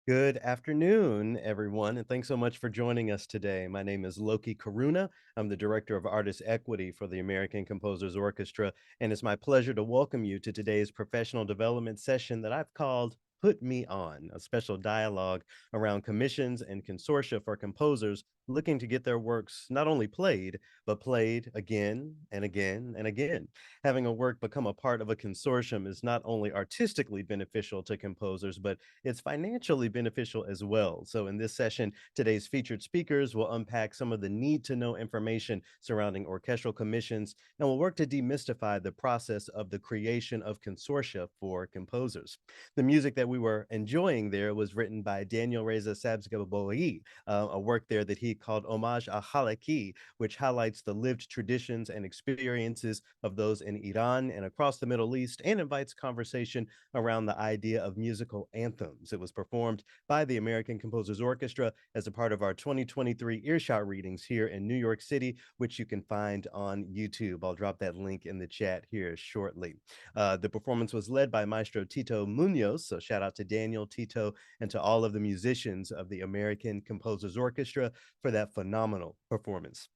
Good afternoon, everyone, and thanks so much for joining us today. My name is Loki Karuna. I'm the Director of Artist Equity for the American Composers Orchestra, and it's my pleasure to welcome you to today's professional development session that I've called Put Me On, a special dialogue around commissions and consortia for composers looking to get their works not only played, but played again and again and again. Having a work become a part of a consortium is not only artistically beneficial to composers, but it's financially beneficial as well. So, in this session, today's featured speakers will unpack some of the need to know information surrounding orchestral commissions and will work to demystify the process of the creation of consortia for composers. The music that we were enjoying there was written by Daniel Reza Sabzgaboui, a work there that he called Homage à Halaki, which highlights the lived traditions and experiences of those in Iran and across the Middle East and invites conversation around the idea of musical anthems. It was performed by the American Composers Orchestra as a part of our 2023 EarShot readings here in New York City, which you can find on YouTube. I'll drop that link in the chat here shortly. The performance was led by Maestro Tito Munoz, so shout out to Daniel, Tito, and to all of the musicians of the American Composers Orchestra for that phenomenal performance.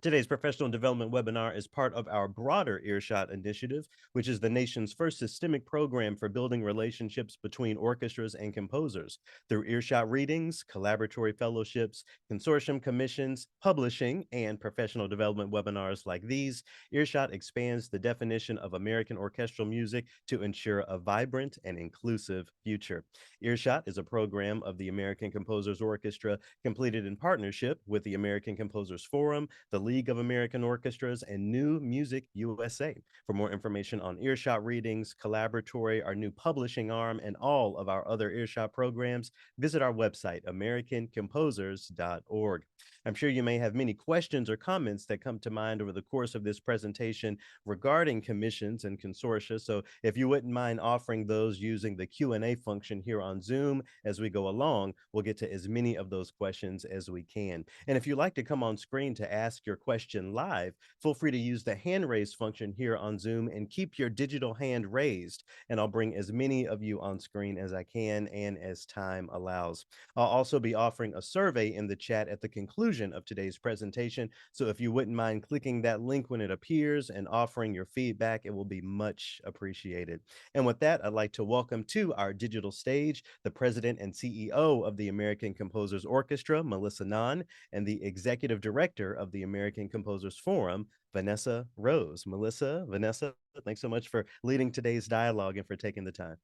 Today's professional development webinar is part of our broader EarShot initiative, which is the nation's first systemic program for building relationships between orchestras and composers. Through EarShot readings, collaboratory fellowships, consortium commissions, publishing, and professional development webinars like these, EarShot expands the definition of American orchestral music to ensure a vibrant and inclusive future. EarShot is a program of the American Composers Orchestra completed in partnership with the American Composers Forum, the League of American Orchestras, and New Music USA. For more information on EarShot readings, Collaboratory, our new publishing arm, and all of our other EarShot programs, visit our website, americancomposers.org. I'm sure you may have many questions or comments that come to mind over the course of this presentation regarding commissions and consortia. So if you wouldn't mind offering those using the Q&A function here on Zoom as we go along, we'll get to as many of those questions as we can. And if you'd like to come on screen to ask your question live, feel free to use the hand raise function here on Zoom and keep your digital hand raised. And I'll bring as many of you on screen as I can and as time allows. I'll also be offering a survey in the chat at the conclusion of today's presentation. So if you wouldn't mind clicking that link when it appears and offering your feedback, it will be much appreciated. And with that, I'd like to welcome to our digital stage the president and CEO of the American Composers Orchestra, Melissa Ngan, and the executive director of the American Composers Forum, Vanessa Rose. Melissa, Vanessa, thanks so much for leading today's dialogue and for taking the time.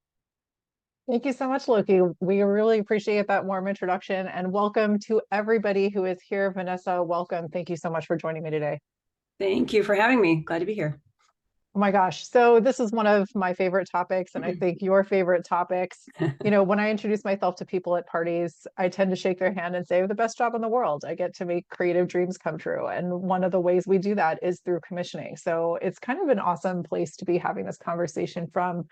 Thank you so much, Loki. We really appreciate that warm introduction and welcome to everybody who is here. Vanessa, welcome. Thank you so much for joining me today. Thank you for having me. Glad to be here. Oh my gosh. So this is one of my favorite topics, and I think your favorite topics. You know, when I introduce myself to people at parties, I tend to shake their hand and say, the best job in the world. I get to make creative dreams come true. And one of the ways we do that is through commissioning. So it's kind of an awesome place to be having this conversation from.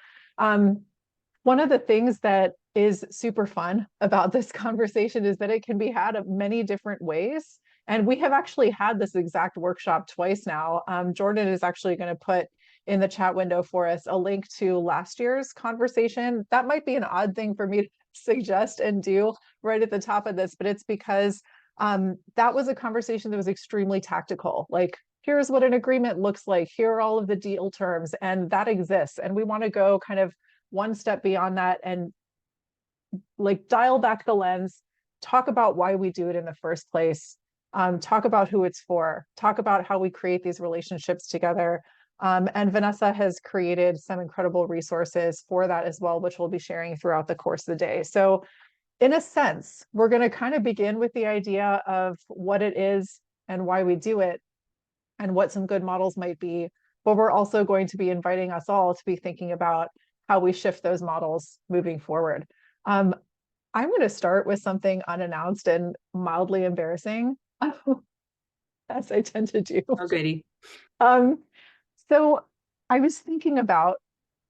One of the things that is super fun about this conversation is that it can be had of many different ways. And we have actually had this exact workshop twice now. Jordan is actually going to put in the chat window for us a link to last year's conversation. That might be an odd thing for me to suggest and do right at the top of this, but it's because that was a conversation that was extremely tactical. Like, here's what an agreement looks like. Here are all of the deal terms, and that exists. And we want to go kind of one step beyond that and like dial back the lens, talk about why we do it in the first place, talk about who it's for, talk about how we create these relationships together. And Vanessa has created some incredible resources for that as well, which we'll be sharing throughout the course of the day. So in a sense, we're going to kind of begin with the idea of what it is and why we do it and what some good models might be. But we're also going to be inviting us all to be thinking about how we shift those models moving forward. I'm going to start with something unannounced and mildly embarrassing, as I tend to do. Oh, goody. So I was thinking about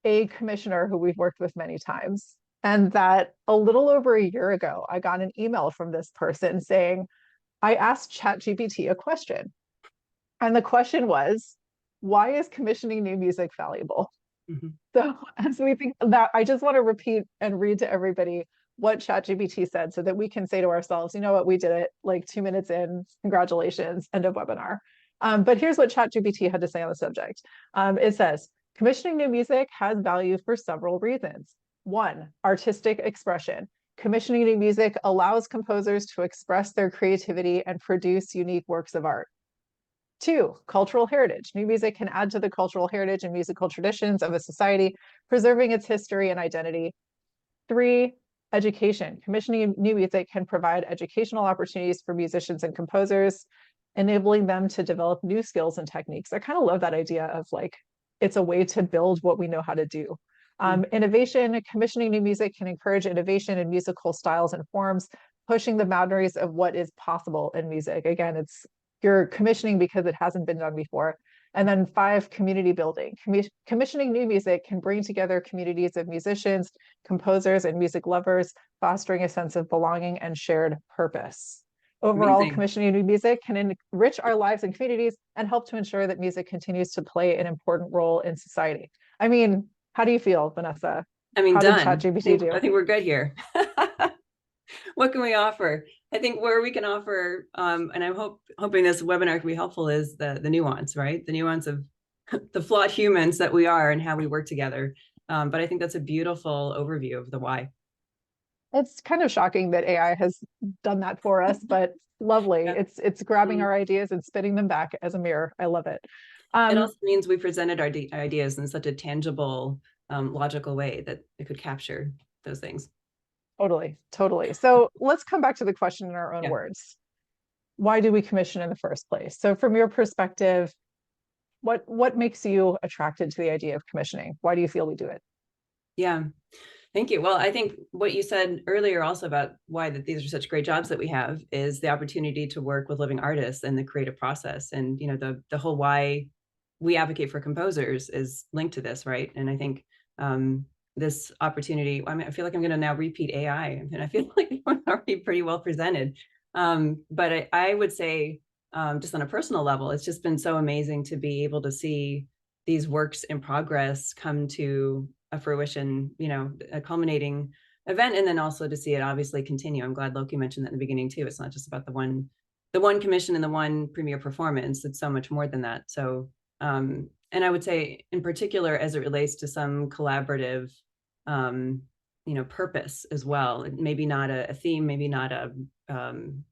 a commissioner who we've worked with many times, and that a little over a year ago, I got an email from this person saying, I asked ChatGPT a question. And the question was, why is commissioning new music valuable? Mm-hmm. So as we think that, I just want to repeat and read to everybody what ChatGPT said so that we can say to ourselves, you know what, we did it like 2 minutes in, congratulations, end of webinar. But here's what ChatGPT had to say on the subject. It says, commissioning new music has value for several reasons. One, artistic expression. Commissioning new music allows composers to express their creativity and produce unique works of art. Two, cultural heritage. New music can add to the cultural heritage and musical traditions of a society, preserving its history and identity. Three, education. Commissioning new music can provide educational opportunities for musicians and composers, enabling them to develop new skills and techniques. I kind of love that idea of like, it's a way to build what we know how to do. Innovation, commissioning new music can encourage innovation in musical styles and forms, pushing the boundaries of what is possible in music. Again, you're commissioning because it hasn't been done before. And then five, community building. Commissioning new music can bring together communities of musicians, composers, and music lovers, fostering a sense of belonging and shared purpose. Overall, Amazing. commissioning new music can enrich our lives and communities and help to ensure that music continues to play an important role in society. I mean, how do you feel, Vanessa? I mean, How did done. ChatGPT do? I think we're good here. What can we offer? I think where we can offer, and I'm hoping this webinar can be helpful, is the nuance, right? The nuance of the flawed humans that we are and how we work together. But I think that's a beautiful overview of the why. It's kind of shocking that AI has done that for us, but lovely. Yeah. It's grabbing our ideas and spitting them back as a mirror. I love it. It also means we presented our ideas in such a tangible, logical way that it could capture those things. Totally. So let's come back to the question in our own words. Why do we commission in the first place? So from your perspective, what makes you attracted to the idea of commissioning? Why do you feel we do it? Yeah. Thank you. Well, I think what you said earlier also about why these are such great jobs that we have is the opportunity to work with living artists and the creative process. And, you know, the whole why we advocate for composers is linked to this, right? And I think this opportunity, I mean, I feel like I'm going to now repeat AI, and I feel like I'm already pretty well presented. But I would say, just on a personal level, it's just been so amazing to be able to see these works in progress come to a fruition, you know, a culminating event, and then also to see it obviously continue. I'm glad Loki mentioned that in the beginning too. It's not just about the one commission and the one premiere performance. It's so much more than that. So, and I would say in particular, as it relates to some collaborative, you know, purpose as well. Maybe not a theme, maybe not a,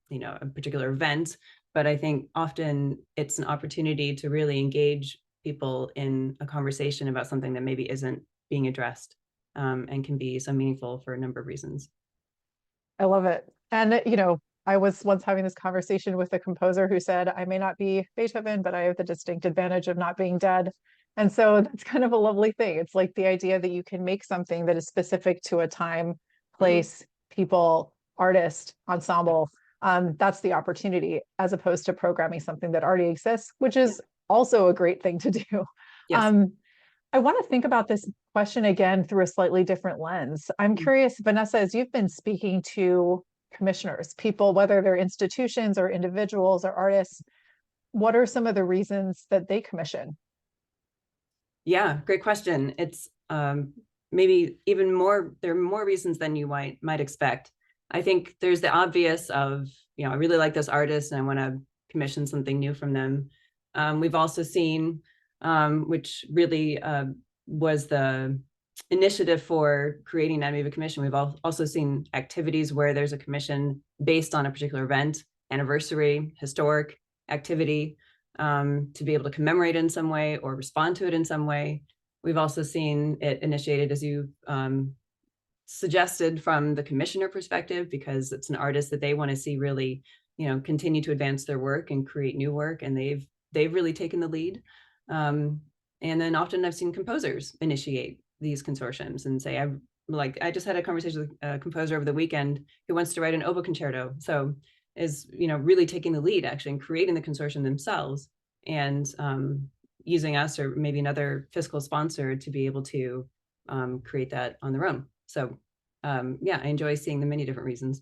you know, a particular event, but I think often it's an opportunity to really engage people in a conversation about something that maybe isn't being addressed, and can be so meaningful for a number of reasons. I love it. And, you know, I was once having this conversation with a composer who said, I may not be Beethoven, but I have the distinct advantage of not being dead. And so that's kind of a lovely thing. It's like the idea that you can make something that is specific to a time, place, people, artist, ensemble. That's the opportunity, as opposed to programming something that already exists, which is also a great thing to do. Yes. I want to think about this question again through a slightly different lens. I'm curious, Vanessa, as you've been speaking to commissioners, people, whether they're institutions or individuals or artists, what are some of the reasons that they commission? Yeah, great question. It's maybe even more, there are more reasons than you might expect. I think there's the obvious of, you know, I really like this artist and I want to commission something new from them. We've also seen, which really was the initiative for creating Anatomy of a Commission. We've also seen activities where there's a commission based on a particular event, anniversary, historic activity, to be able to commemorate in some way or respond to it in some way. We've also seen it initiated, as you suggested, from the commissioner perspective, because it's an artist that they want to see really, you know, continue to advance their work and create new work, and they've really taken the lead. And then often I've seen composers initiate these consortiums and say, I just had a conversation with a composer over the weekend who wants to write an oboe concerto. So is, you know, really taking the lead actually in creating the consortium themselves, and using us or maybe another fiscal sponsor to be able to create that on their own. So yeah, I enjoy seeing the many different reasons.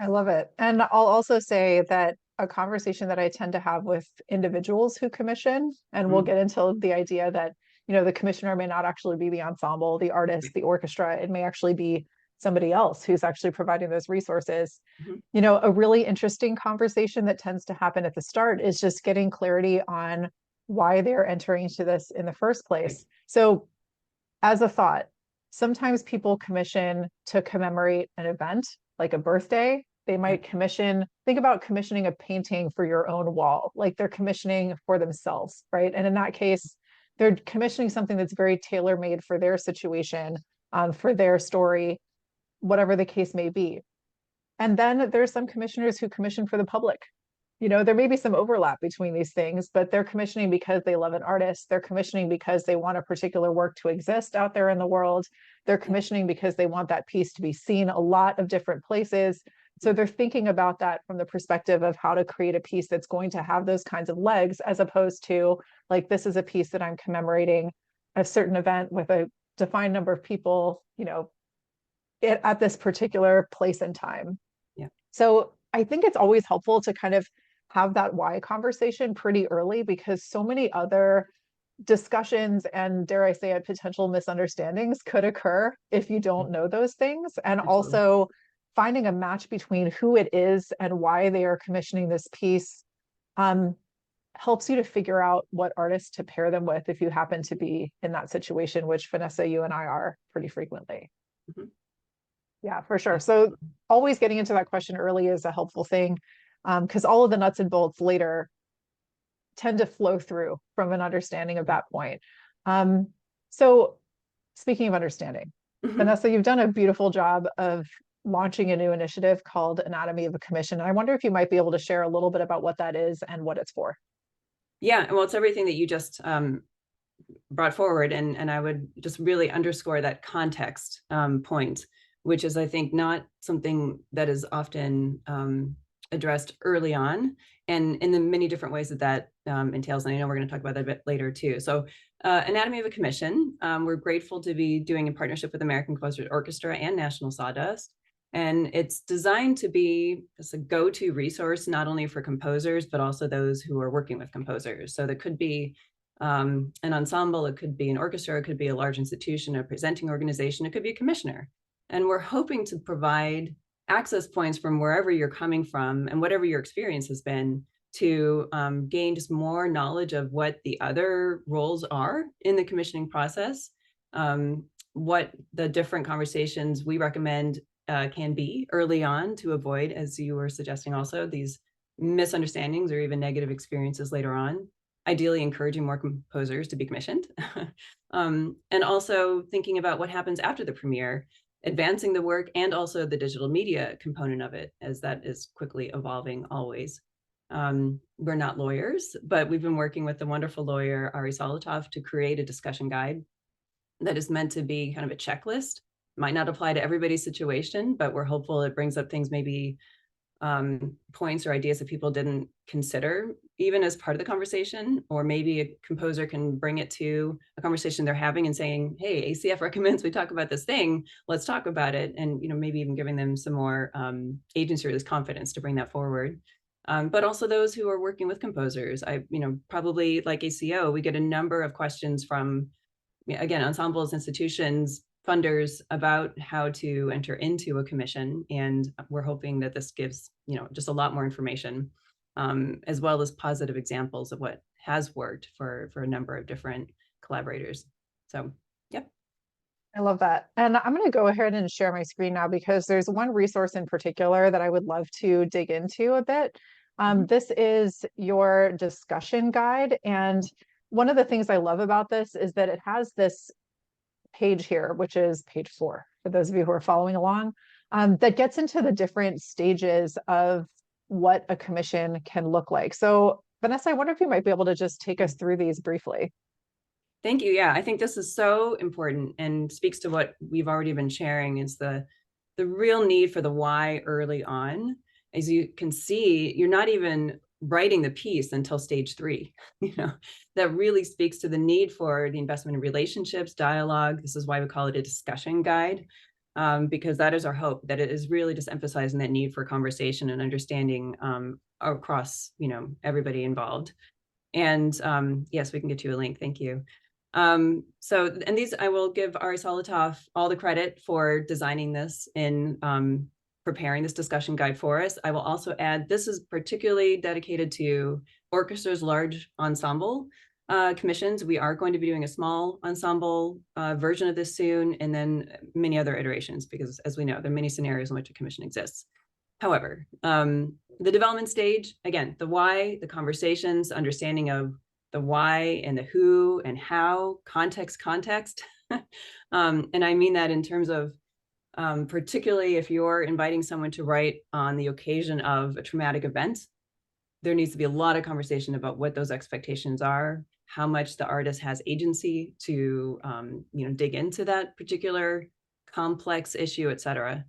I love it. And I'll also say that a conversation that I tend to have with individuals who commission, and we'll get into the idea that, you know, the commissioner may not actually be the ensemble, the artist, the orchestra. It may actually be somebody else who's actually providing those resources. You know, a really interesting conversation that tends to happen at the start is just getting clarity on why they're entering into this in the first place. So, as a thought, sometimes people commission to commemorate an event like a birthday. They might commission, think about commissioning a painting for your own wall, like they're commissioning for themselves, right? And in that case, they're commissioning something that's very tailor-made for their situation, for their story, whatever the case may be. And then there's some commissioners who commission for the public. You know, there may be some overlap between these things, but they're commissioning because they love an artist. They're commissioning because they want a particular work to exist out there in the world. They're commissioning because they want that piece to be seen a lot of different places. So they're thinking about that from the perspective of how to create a piece that's going to have those kinds of legs, as opposed to like, this is a piece that I'm commemorating a certain event with a defined number of people, you know, at this particular place and time. Yeah. So I think it's always helpful to kind of have that why conversation pretty early, because so many other discussions and, dare I say it, potential misunderstandings could occur if you don't know those things. And Absolutely. also finding a match between who it is and why they are commissioning this piece helps you to figure out what artists to pair them with if you happen to be in that situation, which Vanessa, you and I are pretty frequently. Yeah, for sure. So always getting into that question early is a helpful thing, because all of the nuts and bolts later tend to flow through from an understanding of that point. So speaking of understanding, Vanessa, you've done a beautiful job of launching a new initiative called Anatomy of a Commission. I wonder if you might be able to share a little bit about what that is and what it's for. Yeah, well, it's everything that you just brought forward, and I would just really underscore that context point, which is, I think, not something that is often addressed early on, and in the many different ways that entails. And I know we're going to talk about that a bit later too. So Anatomy of a Commission, we're grateful to be doing in partnership with American Composers Orchestra and National Sawdust. And it's designed to be a go-to resource, not only for composers, but also those who are working with composers. So there could be an ensemble, it could be an orchestra, it could be a large institution, a presenting organization, it could be a commissioner. And we're hoping to provide access points from wherever you're coming from and whatever your experience has been, to gain just more knowledge of what the other roles are in the commissioning process, what the different conversations we recommend can be early on to avoid, as you were suggesting also, these misunderstandings or even negative experiences later on, ideally encouraging more composers to be commissioned. And also thinking about what happens after the premiere, advancing the work, and also the digital media component of it, as that is quickly evolving always. We're not lawyers, but we've been working with the wonderful lawyer, Ari Solotov, to create a discussion guide that is meant to be kind of a checklist. Might not apply to everybody's situation, but we're hopeful it brings up things, maybe points or ideas that people didn't consider even as part of the conversation, or maybe a composer can bring it to a conversation they're having and saying, hey, ACF recommends we talk about this thing, let's talk about it. And, you know, maybe even giving them some more agency or this confidence to bring that forward. But also those who are working with composers. Probably like ACO, we get a number of questions from, again, ensembles, institutions, funders about how to enter into a commission. And we're hoping that this gives, just a lot more information, as well as positive examples of what has worked for a number of different collaborators. So, yep. I love that. And I'm going to go ahead and share my screen now, because there's one resource in particular that I would love to dig into a bit. This is your discussion guide. And one of the things I love about this is that it has this page here, which is page 4, for those of you who are following along, that gets into the different stages of what a commission can look like. So Vanessa, I wonder if you might be able to just take us through these briefly. Thank you. Yeah, I think this is so important and speaks to what we've already been sharing, is the real need for the why early on. As you can see, you're not even writing the piece until stage 3. That really speaks to the need for the investment in relationships, dialogue. This is why we call it a discussion guide, because that is our hope, that it is really just emphasizing that need for conversation and understanding across, everybody involved. And yes, we can get you a link. Thank you. And these, I will give Ari Solotov all the credit for designing this in preparing this discussion guide for us. I will also add, this is particularly dedicated to orchestras, large ensemble commissions. We are going to be doing a small ensemble version of this soon, and then many other iterations, because as we know, there are many scenarios in which a commission exists. However, the development stage, again, the why, the conversations, understanding of the why and the who and how, context. And I mean that in terms of particularly if you're inviting someone to write on the occasion of a traumatic event, there needs to be a lot of conversation about what those expectations are, how much the artist has agency to dig into that particular complex issue, et cetera.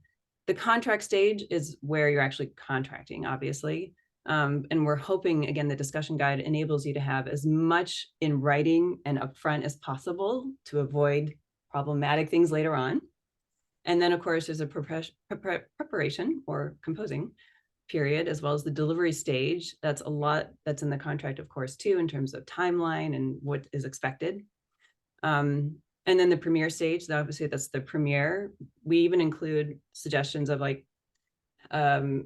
The contract stage is where you're actually contracting, obviously. And we're hoping, again, the discussion guide enables you to have as much in writing and upfront as possible to avoid problematic things later on. And then, of course, there's a preparation or composing period, as well as the delivery stage. That's a lot that's in the contract, of course, too, in terms of timeline and what is expected. And then the premiere stage, obviously that's the premiere. We even include suggestions of like, are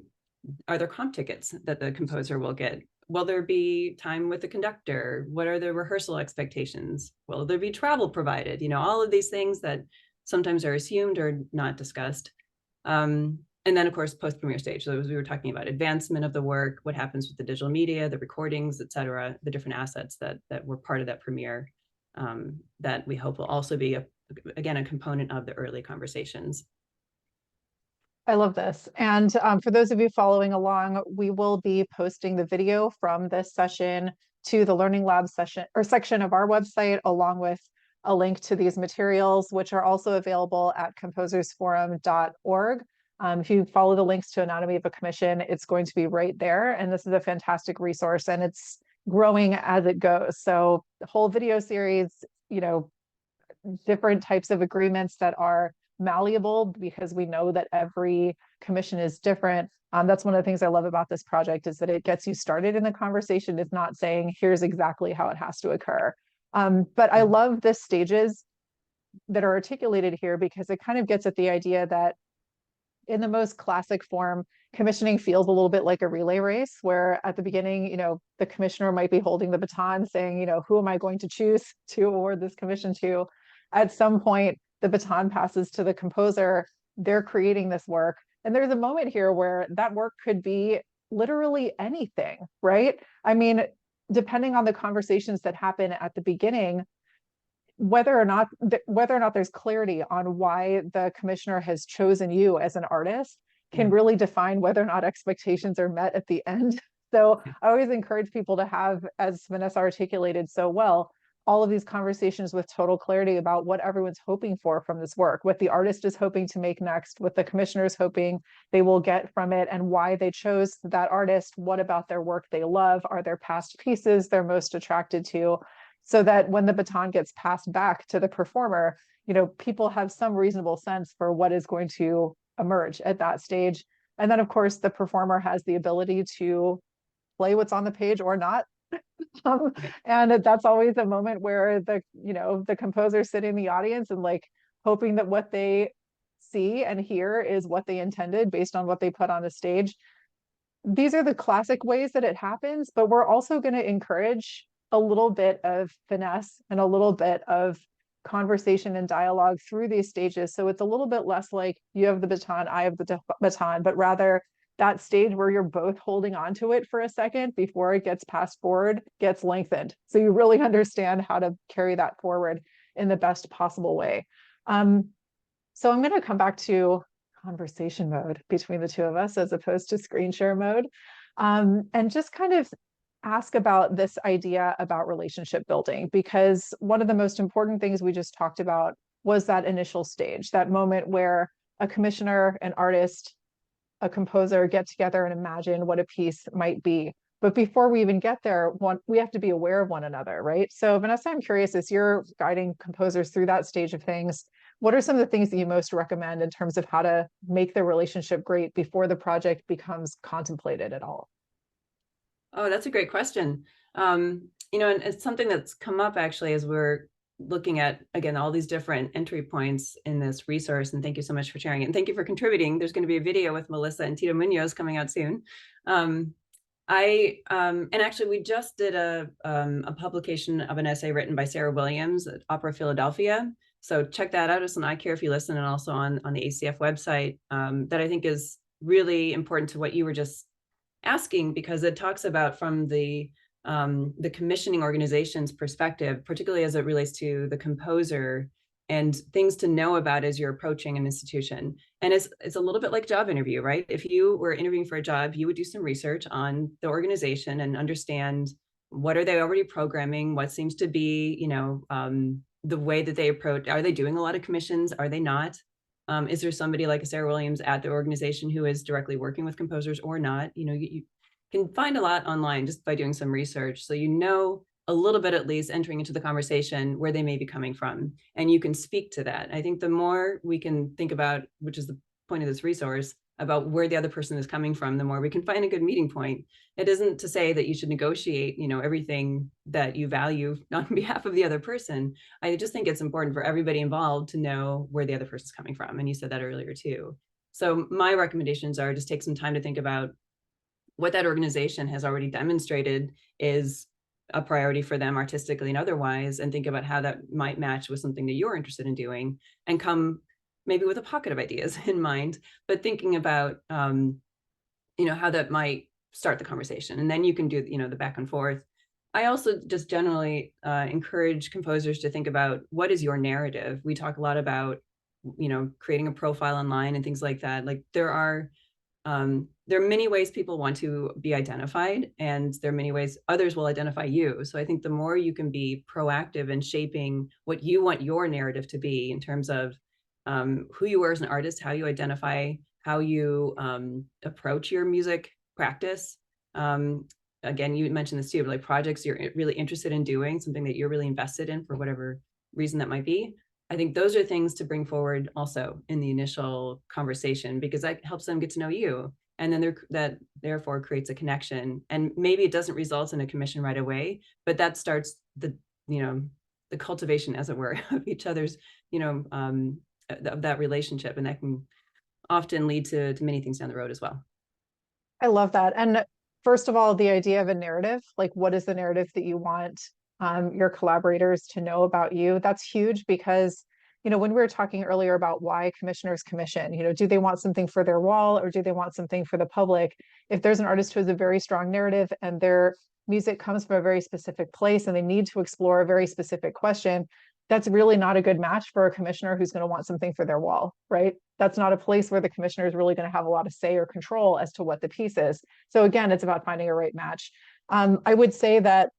there comp tickets that the composer will get? Will there be time with the conductor? What are the rehearsal expectations? Will there be travel provided? All of these things that sometimes are assumed or not discussed. And then, of course, post-premiere stage. So as we were talking about advancement of the work, what happens with the digital media, the recordings, et cetera, the different assets that were part of that premiere, that we hope will also be, again, a component of the early conversations. I love this. And for those of you following along, we will be posting the video from this session to the Learning Lab section of our website, along with a link to these materials, which are also available at composersforum.org. If you follow the links to Anatomy of a Commission, it's going to be right there. And this is a fantastic resource, and it's growing as it goes. So the whole video series, different types of agreements that are malleable, because we know that every commission is different. That's one of the things I love about this project, is that it gets you started in the conversation. It's not saying here's exactly how it has to occur. But I love the stages that are articulated here, because it kind of gets at the idea that in the most classic form, commissioning feels a little bit like a relay race, where at the beginning, the commissioner might be holding the baton saying, who am I going to choose to award this commission to? At some point, the baton passes to the composer. They're creating this work. And there's a moment here where that work could be literally anything, right? I mean, depending on the conversations that happen at the beginning, whether or not there's clarity on why the commissioner has chosen you as an artist can really define whether or not expectations are met at the end. So I always encourage people to have, as Vanessa articulated so well, all of these conversations with total clarity about what everyone's hoping for from this work, what the artist is hoping to make next, what the commissioner is hoping they will get from it, and why they chose that artist, what about their work they love, are there past pieces they're most attracted to, so that when the baton gets passed back to the performer, people have some reasonable sense for what is going to emerge at that stage. And then, of course, the performer has the ability to play what's on the page or not. And that's always a moment where the composer's sitting in the audience and like hoping that what they see and hear is what they intended based on what they put on the stage. These are the classic ways that it happens, but we're also going to encourage a little bit of finesse and a little bit of conversation and dialogue through these stages. So it's a little bit less like you have the baton, I have the baton, but rather that stage where you're both holding on to it for a second before it gets passed forward gets lengthened. So you really understand how to carry that forward in the best possible way. So I'm going to come back to conversation mode between the two of us as opposed to screen share mode, and just kind of ask about this idea about relationship building, because one of the most important things we just talked about was that initial stage, that moment where a commissioner, an artist, a composer get together and imagine what a piece might be. But before we even get there, we have to be aware of one another, right? So Vanessa, I'm curious, as you're guiding composers through that stage of things, what are some of the things that you most recommend in terms of how to make the relationship great before the project becomes contemplated at all? Oh, that's a great question. And it's something that's come up actually as we're looking at, again, all these different entry points in this resource. And thank you so much for sharing it. And thank you for contributing. There's going to be a video with Melissa and Tito Munoz coming out soon. And actually we just did a publication of an essay written by Sarah Williams at Opera Philadelphia. So check that out. It's on I Care If You Listen, and also on the ACF website, that I think is really important to what you were just asking, because it talks about from the commissioning organization's perspective, particularly as it relates to the composer, and things to know about as you're approaching an institution. And it's a little bit like job interview, right? If you were interviewing for a job, you would do some research on the organization and understand what are they already programming, what seems to be, the way that they approach. Are they doing a lot of commissions? Are they not? Is there somebody like a Sarah Williams at the organization who is directly working with composers or not? You can find a lot online just by doing some research. So a little bit, at least, entering into the conversation where they may be coming from, and you can speak to that. I think the more we can think about, which is the point of this resource, about where the other person is coming from, the more we can find a good meeting point. It isn't to say that you should negotiate, everything that you value on behalf of the other person. I just think it's important for everybody involved to know where the other person's coming from. And you said that earlier too. So my recommendations are just take some time to think about what that organization has already demonstrated is a priority for them artistically and otherwise, and think about how that might match with something that you're interested in doing, and come maybe with a pocket of ideas in mind, but thinking about, how that might start the conversation. And then you can do, the back and forth. I also just generally encourage composers to think about, what is your narrative? We talk a lot about, creating a profile online and things like that. Like there are many ways people want to be identified, and there are many ways others will identify you. So I think the more you can be proactive in shaping what you want your narrative to be in terms of who you are as an artist, how you identify, how you approach your music practice. Again, you mentioned this too, but like projects you're really interested in doing, something that you're really invested in for whatever reason that might be. I think those are things to bring forward also in the initial conversation, because that helps them get to know you. And then that therefore creates a connection. And maybe it doesn't result in a commission right away, but that starts the cultivation, as it were, of each other's, of that relationship. And that can often lead to many things down the road as well. I love that. And first of all, the idea of a narrative, like what is the narrative that you want your collaborators to know about you? That's huge, because, when we were talking earlier about why commissioners commission, do they want something for their wall, or do they want something for the public? If there's an artist who has a very strong narrative and their music comes from a very specific place and they need to explore a very specific question, that's really not a good match for a commissioner who's going to want something for their wall, right? That's not a place where the commissioner is really going to have a lot of say or control as to what the piece is. So again, it's about finding a right match. I would say that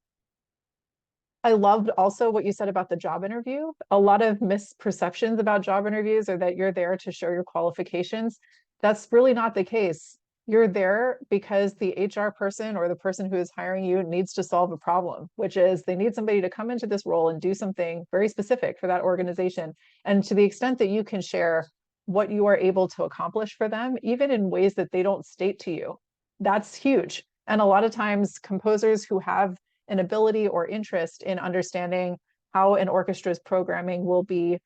I loved also what you said about the job interview. A lot of misperceptions about job interviews are that you're there to show your qualifications. That's really not the case. You're there because the HR person or the person who is hiring you needs to solve a problem, which is they need somebody to come into this role and do something very specific for that organization. And to the extent that you can share what you are able to accomplish for them, even in ways that they don't state to you, that's huge. And a lot of times composers who have an ability or interest in understanding how an orchestra's programming will be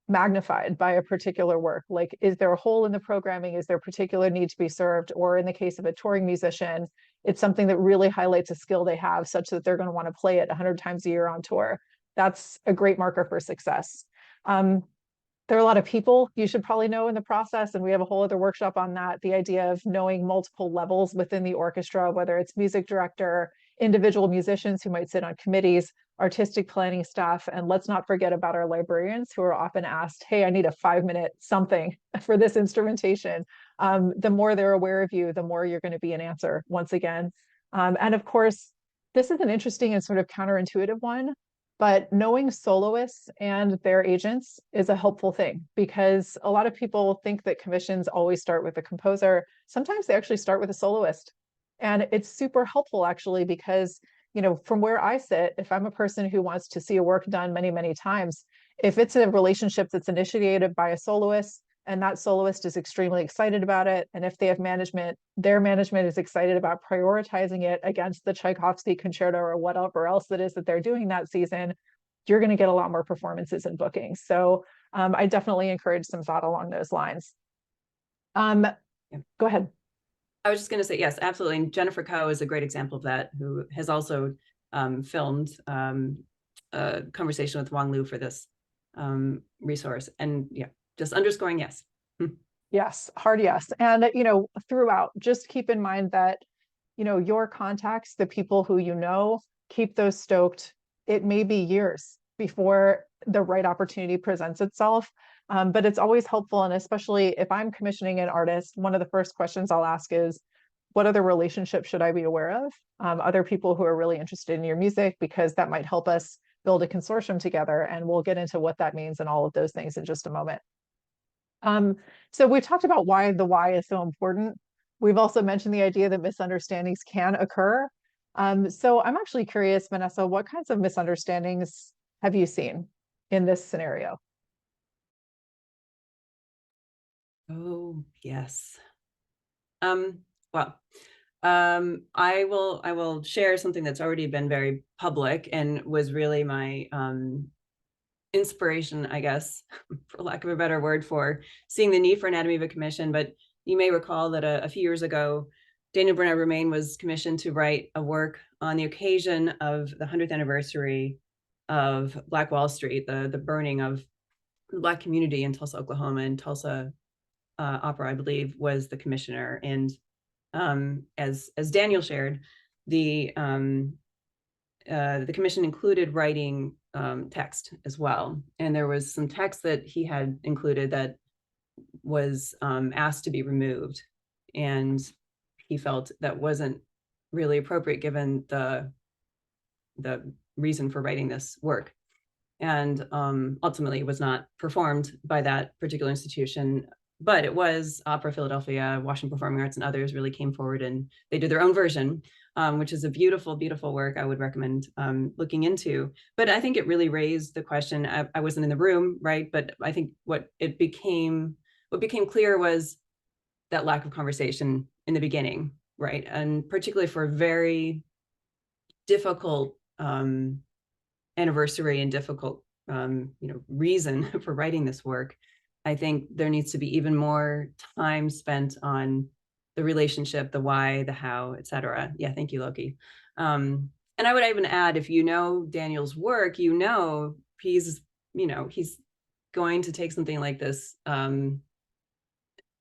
magnified by a particular work. Like, is there a hole in the programming? Is there a particular need to be served? Or in the case of a touring musician, it's something that really highlights a skill they have such that they're going to want to play it 100 times a year on tour. That's a great marker for success. There are a lot of people you should probably know in the process, and we have a whole other workshop on that. The idea of knowing multiple levels within the orchestra, whether it's music director, individual musicians who might sit on committees, artistic planning staff, and let's not forget about our librarians who are often asked, hey, I need a 5-minute something for this instrumentation. The more they're aware of you, the more you're going to be an answer once again. And of course, this is an interesting and sort of counterintuitive one, but knowing soloists and their agents is a helpful thing, because a lot of people think that commissions always start with a composer. Sometimes they actually start with a soloist. And it's super helpful, actually, because, from where I sit, if I'm a person who wants to see a work done many, many times, if it's a relationship that's initiated by a soloist and that soloist is extremely excited about it, and if they have management, their management is excited about prioritizing it against the Tchaikovsky concerto or whatever else it is that they're doing that season, you're going to get a lot more performances and bookings. So I definitely encourage some thought along those lines. Go ahead. I was just going to say, yes, absolutely. And Jennifer Coe is a great example of that, who has also filmed a conversation with Wang Lu for this resource. And yeah, just underscoring yes. Yes, hard yes. And, throughout, just keep in mind that, your contacts, the people who keep those stoked. It may be years before the right opportunity presents itself. But it's always helpful. And especially if I'm commissioning an artist, one of the first questions I'll ask is, what other relationships should I be aware of? Other people who are really interested in your music, because that might help us build a consortium together. And we'll get into what that means and all of those things in just a moment. So we've talked about why the why is so important. We've also mentioned the idea that misunderstandings can occur. So I'm actually curious, Vanessa, what kinds of misunderstandings have you seen in this scenario? Oh, yes. Well, I will share something that's already been very public and was really my inspiration, I guess, for lack of a better word, for seeing the need for Anatomy of a Commission. But you may recall that a few years ago, Daniel Bernard Roumain was commissioned to write a work on the occasion of the 100th anniversary of Black Wall Street, the burning of the Black community in Tulsa, Oklahoma, and Tulsa Opera, I believe, was the commissioner. And as Daniel shared, the commission included writing text as well. And there was some text that he had included that was asked to be removed. And he felt that wasn't really appropriate given the reason for writing this work. And ultimately was not performed by that particular institution, but it was Opera Philadelphia, Washington Performing Arts, and others really came forward and they did their own version, which is a beautiful, beautiful work I would recommend looking into. But I think it really raised the question. I wasn't in the room, right? But I think what became clear was that lack of conversation in the beginning, right? And particularly for a very difficult anniversary and difficult reason for writing this work, I think there needs to be even more time spent on the relationship, the why, the how, et cetera. Yeah, thank you, Loki. And I would even add, if you know Daniel's work, he's going to take something like this, and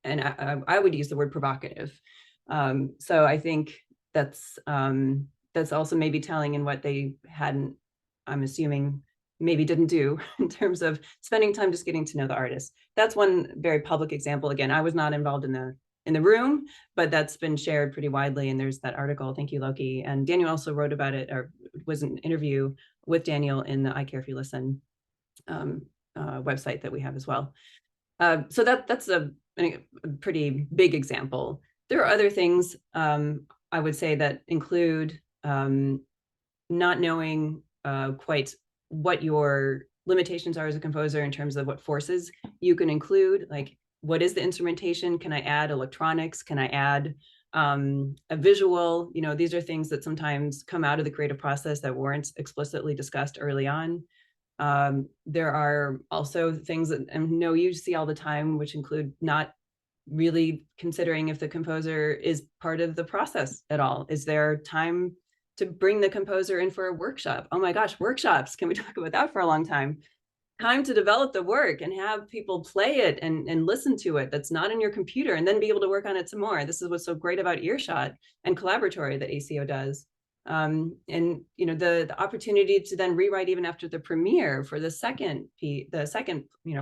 I would use the word provocative. So I think that's also maybe telling in what they hadn't, I'm assuming, maybe didn't do in terms of spending time just getting to know the artist. That's one very public example. Again, I was not involved in the room, but that's been shared pretty widely. And there's that article, thank you, Loki. And Daniel also wrote about it, or was an interview with Daniel in the I Care If You Listen website that we have as well. So that's a pretty big example. There are other things I would say that include not knowing quite what your limitations are as a composer in terms of what forces you can include. Like, what is the instrumentation? Can I add electronics? Can I add a visual? These are things that sometimes come out of the creative process that weren't explicitly discussed early on. There are also things that I know you see all the time, which include not really considering if the composer is part of the process at all. Is there time to bring the composer in for a workshop? Oh my gosh, workshops. Can we talk about that for a long time? Time to develop the work and have people play it and listen to it that's not in your computer, and then be able to work on it some more. This is what's so great about EarShot and Collaboratory that ACO does. And the opportunity to then rewrite even after the premiere for the second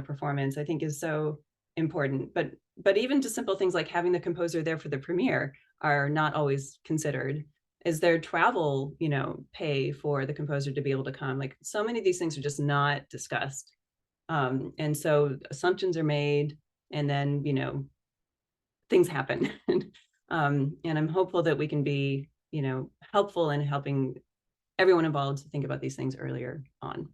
performance, I think, is so important. But even just simple things like having the composer there for the premiere are not always considered. Is there travel, pay for the composer to be able to come? Like, so many of these things are just not discussed. And so assumptions are made, and then, things happen. And I'm hopeful that we can be, helpful in helping everyone involved to think about these things earlier on.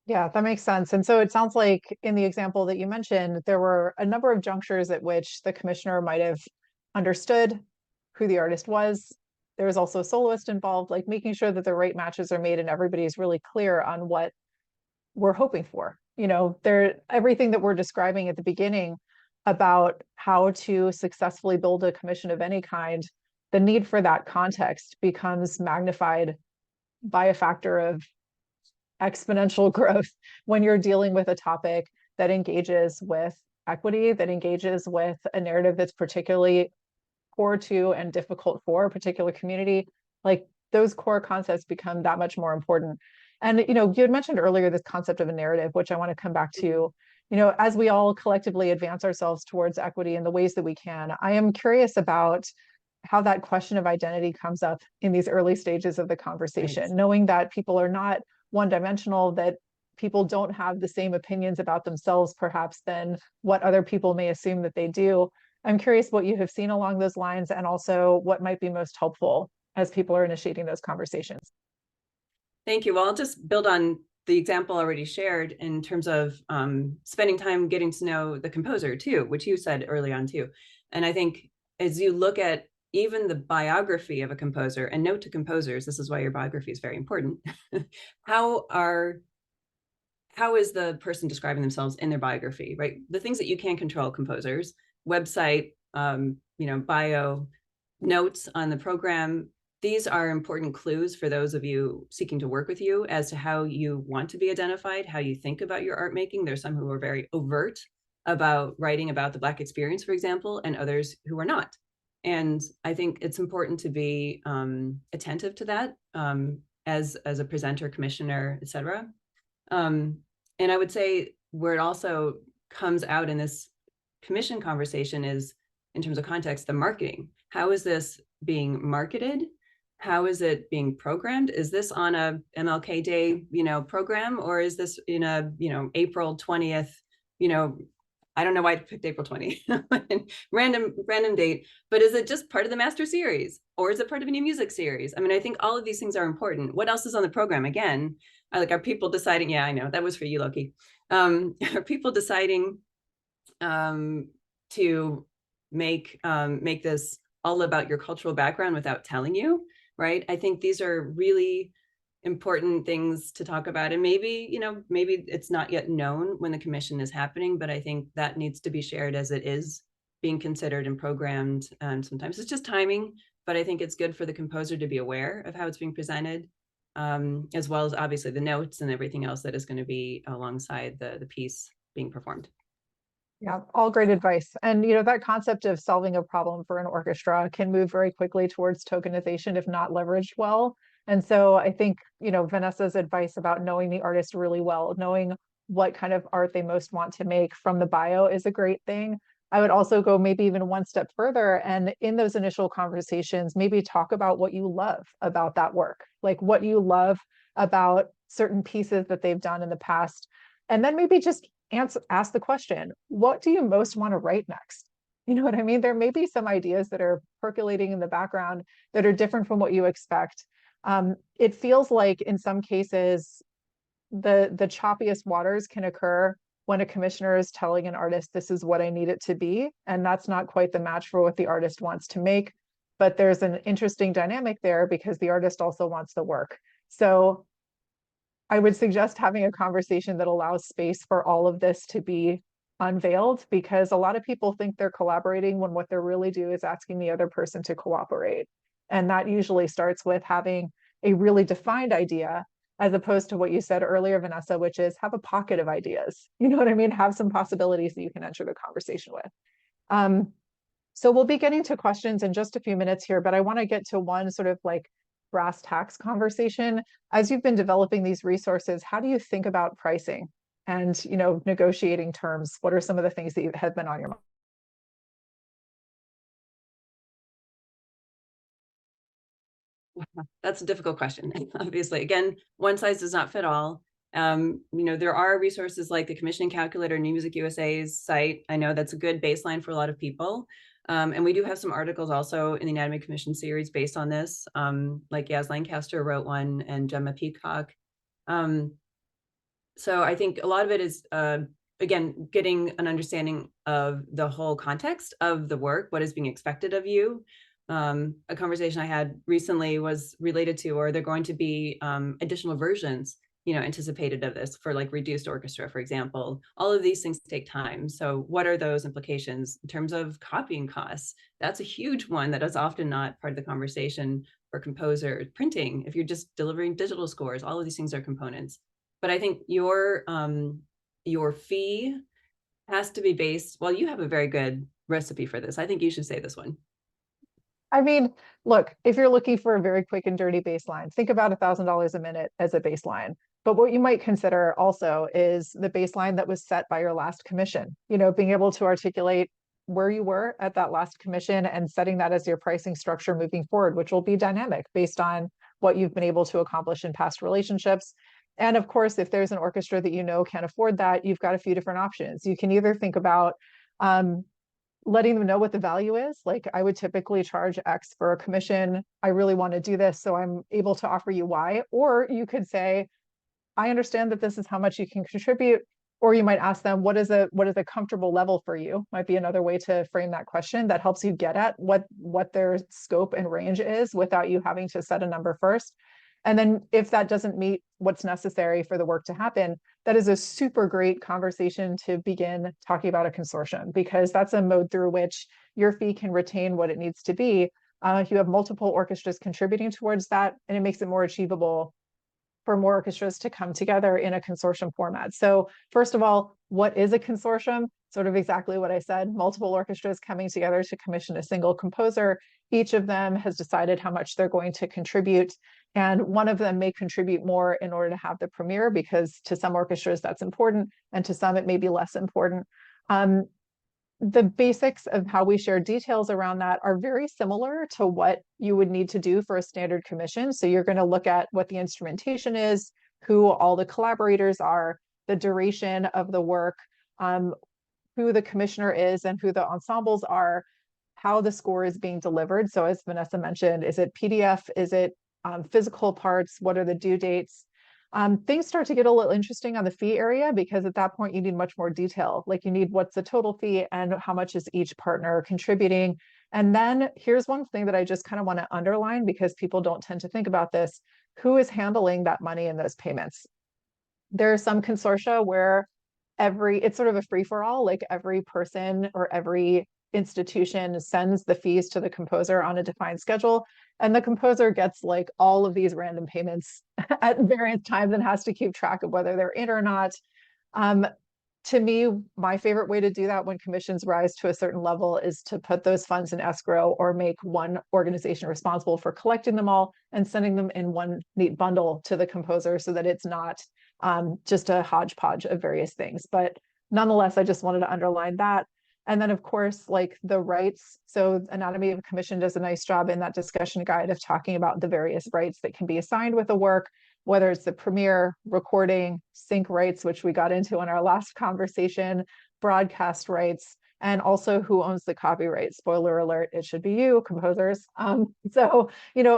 Yeah, that makes sense. And so it sounds like in the example that you mentioned, there were a number of junctures at which the commissioner might have understood who the artist was, there's also a soloist involved, like making sure that the right matches are made and everybody's really clear on what we're hoping for. Everything that we're describing at the beginning about how to successfully build a commission of any kind, the need for that context becomes magnified by a factor of exponential growth when you're dealing with a topic that engages with equity, that engages with a narrative that's particularly core to and difficult for a particular community. Like those core concepts become that much more important. And you had mentioned earlier this concept of a narrative, which I want to come back to. As we all collectively advance ourselves towards equity in the ways that we can, I am curious about how that question of identity comes up in these early stages of the conversation, Right. knowing that people are not one dimensional, that people don't have the same opinions about themselves, perhaps, than what other people may assume that they do. I'm curious what you have seen along those lines and also what might be most helpful as people are initiating those conversations. Thank you. Well, I'll just build on the example already shared in terms of spending time getting to know the composer too, which you said early on too. And I think as you look at even the biography of a composer, and note to composers, this is why your biography is very important. How is the person describing themselves in their biography, right? The things that you can control, composers, website, bio, notes on the program. These are important clues for those of you seeking to work with you as to how you want to be identified, how you think about your art making. There's some who are very overt about writing about the Black experience, for example, and others who are not. And I think it's important to be attentive to that as a presenter, commissioner, et cetera. And I would say where it also comes out in this commission conversation is, in terms of context, the marketing. How is this being marketed? How is it being programmed? Is this on a MLK Day, program, or is this in a, April 20th, I don't know why I picked April 20th, random date, but is it just part of the master series, or is it part of a new music series? I mean, I think all of these things are important. What else is on the program? Again, are people deciding? Yeah, I know that was for you, Loki. Are people deciding to make this all about your cultural background without telling you? Right? I think these are really important things to talk about, and maybe it's not yet known when the commission is happening, but I think that needs to be shared as it is being considered and programmed. And sometimes it's just timing, but I think it's good for the composer to be aware of how it's being presented, as well as obviously the notes and everything else that is going to be alongside the piece being performed. Yeah, all great advice. And that concept of solving a problem for an orchestra can move very quickly towards tokenization if not leveraged well. And so I think, Vanessa's advice about knowing the artist really well, knowing what kind of art they most want to make from the bio is a great thing. I would also go maybe even one step further, and in those initial conversations, maybe talk about what you love about that work, like what you love about certain pieces that they've done in the past. And then maybe just ask the question, what do you most want to write next? You know what I mean? There may be some ideas that are percolating in the background that are different from what you expect. It feels like in some cases, the choppiest waters can occur when a commissioner is telling an artist, this is what I need it to be. And that's not quite the match for what the artist wants to make. But there's an interesting dynamic there because the artist also wants the work. So I would suggest having a conversation that allows space for all of this to be unveiled, because a lot of people think they're collaborating when what they're really doing is asking the other person to cooperate. And that usually starts with having a really defined idea, as opposed to what you said earlier, Vanessa, which is have a pocket of ideas. You know what I mean? Have some possibilities that you can enter the conversation with. So we'll be getting to questions in just a few minutes here, but I want to get to one sort of like brass tacks conversation. As you've been developing these resources, how do you think about pricing and negotiating terms? What are some of the things that have been on your mind? That's a difficult question. Obviously, again, one size does not fit all. There are resources like the commissioning calculator, New Music USA's site. I know that's a good baseline for a lot of people. And we do have some articles also in the Anatomy Commission series based on this, like Yaz Lancaster wrote one and Gemma Peacock. So I think a lot of it is, again, getting an understanding of the whole context of the work, what is being expected of you, A conversation I had recently was related to, or they're going to be additional versions, anticipated of this for like reduced orchestra, for example. All of these things take time. So what are those implications in terms of copying costs? That's a huge one that is often not part of the conversation for composers. Printing, if you're just delivering digital scores, all of these things are components. But I think your fee has to be based, well, you have a very good recipe for this. I think you should say this one. I mean, look, if you're looking for a very quick and dirty baseline, think about $1,000 a minute as a baseline. But what you might consider also is the baseline that was set by your last commission, being able to articulate where you were at that last commission and setting that as your pricing structure moving forward, which will be dynamic based on what you've been able to accomplish in past relationships. And of course, if there's an orchestra that can't afford that, you've got a few different options. You can either think about letting them know what the value is. Like, I would typically charge X for a commission. I really want to do this, so I'm able to offer you Y. Or you could say, I understand that this is how much you can contribute. Or you might ask them, what is a comfortable level for you? Might be another way to frame that question that helps you get at what their scope and range is without you having to set a number first. And then if that doesn't meet what's necessary for the work to happen, that is a super great conversation to begin talking about a consortium, because that's a mode through which your fee can retain what it needs to be. You have multiple orchestras contributing towards that, and it makes it more achievable for more orchestras to come together in a consortium format. So first of all, what is a consortium? Sort of exactly what I said, multiple orchestras coming together to commission a single composer. Each of them has decided how much they're going to contribute. And one of them may contribute more in order to have the premiere, because to some orchestras that's important, and to some it may be less important. The basics of how we share details around that are very similar to what you would need to do for a standard commission. So you're going to look at what the instrumentation is, who all the collaborators are, the duration of the work, who the commissioner is and who the ensembles are, how the score is being delivered. So as Vanessa mentioned, is it PDF? Is it physical parts? What are the due dates? Things start to get a little interesting on the fee area, because at that point you need much more detail. Like, you need what's the total fee and how much is each partner contributing. And then here's one thing that I just kind of want to underline, because people don't tend to think about this. Who is handling that money and those payments? There are some consortia where it's sort of a free-for-all, like every person or every institution sends the fees to the composer on a defined schedule, and the composer gets like all of these random payments at various times and has to keep track of whether they're in or not. To me, my favorite way to do that when commissions rise to a certain level is to put those funds in escrow, or make one organization responsible for collecting them all and sending them in one neat bundle to the composer, so that it's not just a hodgepodge of various things. But nonetheless, I just wanted to underline that. And then, of course, like the rights. So Anatomy of Commission does a nice job in that discussion guide of talking about the various rights that can be assigned with a work, whether it's the premiere, recording, sync rights, which we got into in our last conversation, broadcast rights, and also who owns the copyright. Spoiler alert, it should be you, composers. So,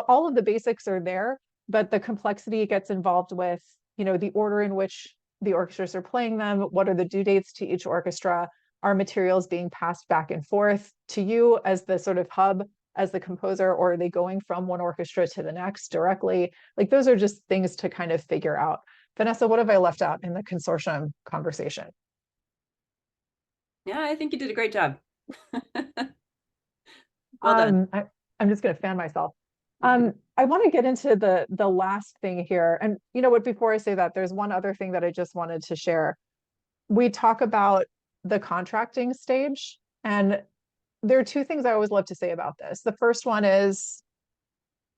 all of the basics are there, but the complexity gets involved with, the order in which the orchestras are playing them, what are the due dates to each orchestra, are materials being passed back and forth to you as the sort of hub, as the composer, or are they going from one orchestra to the next directly? Like, those are just things to kind of figure out. Vanessa, what have I left out in the consortium conversation? Yeah, I think you did a great job. Well done. I'm just going to fan myself. I want to get into the last thing here. And you know what, before I say that, there's one other thing that I just wanted to share. We talk about the contracting stage, and there are two things I always love to say about this. The first one is,